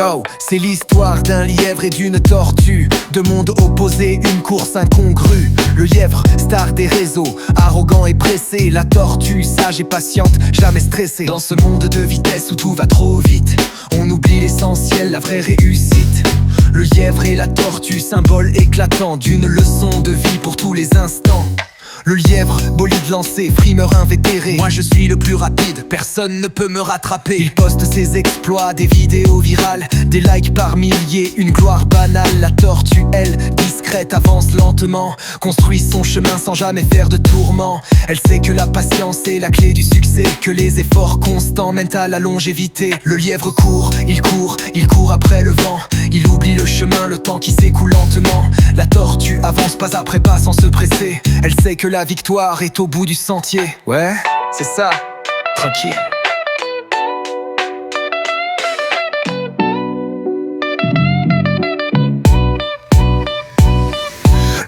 Yo, c'est l'histoire d'un lièvre et d'une tortue. Deux mondes opposés, une course incongrue. Le lièvre, star des réseaux, arrogant et pressé. La tortue, sage et patiente, jamais stressée. Dans ce monde de vitesse où tout va trop vite, on oublie l'essentiel, la vraie réussite. Le lièvre et la tortue, symbole éclatant d'une leçon de vie pour tous les instants. Le lièvre, bolide lancé, frimeur invétéré. Moi je suis le plus rapide, personne ne peut me rattraper. Il poste ses exploits, des vidéos virales, des likes par milliers, une gloire banale. La tortue, elle, discrète, avance lentement, construit son chemin sans jamais faire de tourment. Elle sait que la patience est la clé du succès, que les efforts constants mènent à la longévité. Le lièvre court, il court après le vent. Il oublie le chemin, le temps qui s'écoule lentement. La tortue avance pas après pas sans se presser. Elle sait que la victoire est au bout du sentier. Ouais, c'est ça, tranquille.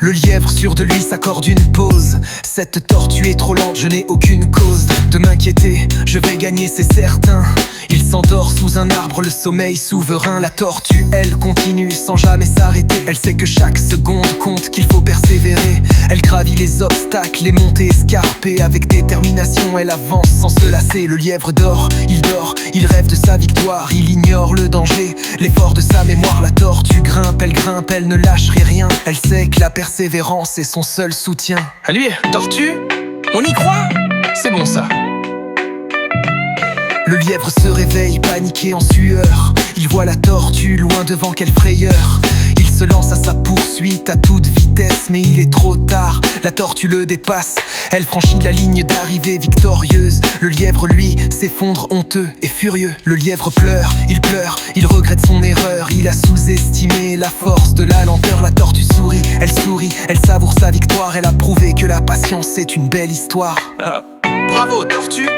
Le lièvre sûr de lui s'accorde une pause. Cette tortue est trop lente, je n'ai aucune cause de m'inquiéter, je vais gagner c'est certain. Il s'endort sous un arbre, le sommeil souverain. La tortue, elle, continue sans jamais s'arrêter. Elle sait que chaque seconde compte, qu'il faut persévérer. Elle gravit les obstacles, les montées escarpées. Avec détermination, elle avance sans se lasser. Le lièvre dort, il rêve de sa victoire. Il ignore le danger, l'effort de sa mémoire. La tortue grimpe, elle ne lâcherait rien. Elle sait que la persévérance est son seul soutien. À lui, tortue, on y croit? C'est bon ça. Le lièvre se réveille, paniqué en sueur. Il voit la tortue loin devant, quelle frayeur. Il se lance à sa poursuite à toute vitesse, mais il est trop tard, la tortue le dépasse. Elle franchit la ligne d'arrivée victorieuse. Le lièvre lui s'effondre honteux et furieux. Le lièvre pleure, il regrette son erreur. Il a sous-estimé la force de la lenteur. La tortue sourit, elle savoure sa victoire. Elle a prouvé que la patience est une belle histoire. Bravo tortue,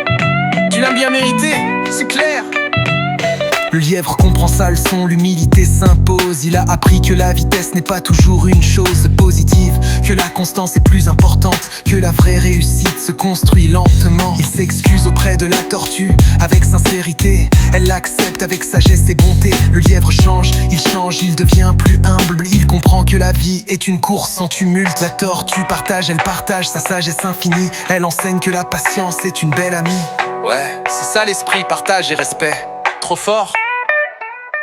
tu l'as bien mérité, c'est clair. Le lièvre comprend sa leçon, l'humilité s'impose. Il a appris que la vitesse n'est pas toujours une chose positive, que la constance est plus importante, que la vraie réussite se construit lentement. Il s'excuse auprès de la tortue avec sincérité. Elle l'accepte avec sagesse et bonté. Le lièvre change, il devient plus humble. Il comprend que la vie est une course sans tumulte. La tortue partage, elle partage sa sagesse infinie. Elle enseigne que la patience est une belle amie. Ouais, c'est ça l'esprit, partage et respect. Trop fort.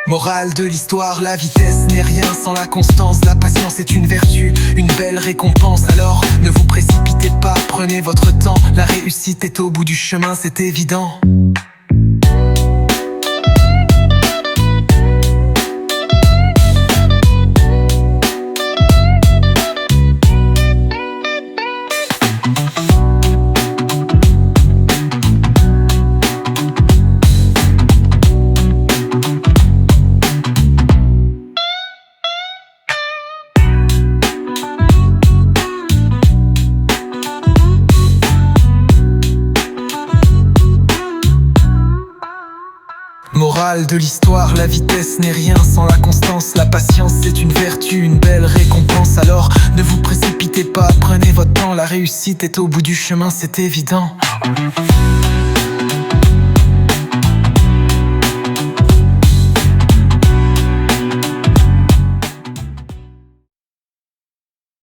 Morale de l'histoire, la vitesse n'est rien sans la constance. La patience est une vertu, une belle récompense. Alors ne vous précipitez pas, prenez votre temps. La réussite est au bout du chemin, c'est évident. Morale de l'histoire, la vitesse n'est rien sans la constance. La patience c'est une vertu, une belle récompense. Alors ne vous précipitez pas, prenez votre temps. La réussite est au bout du chemin, c'est évident.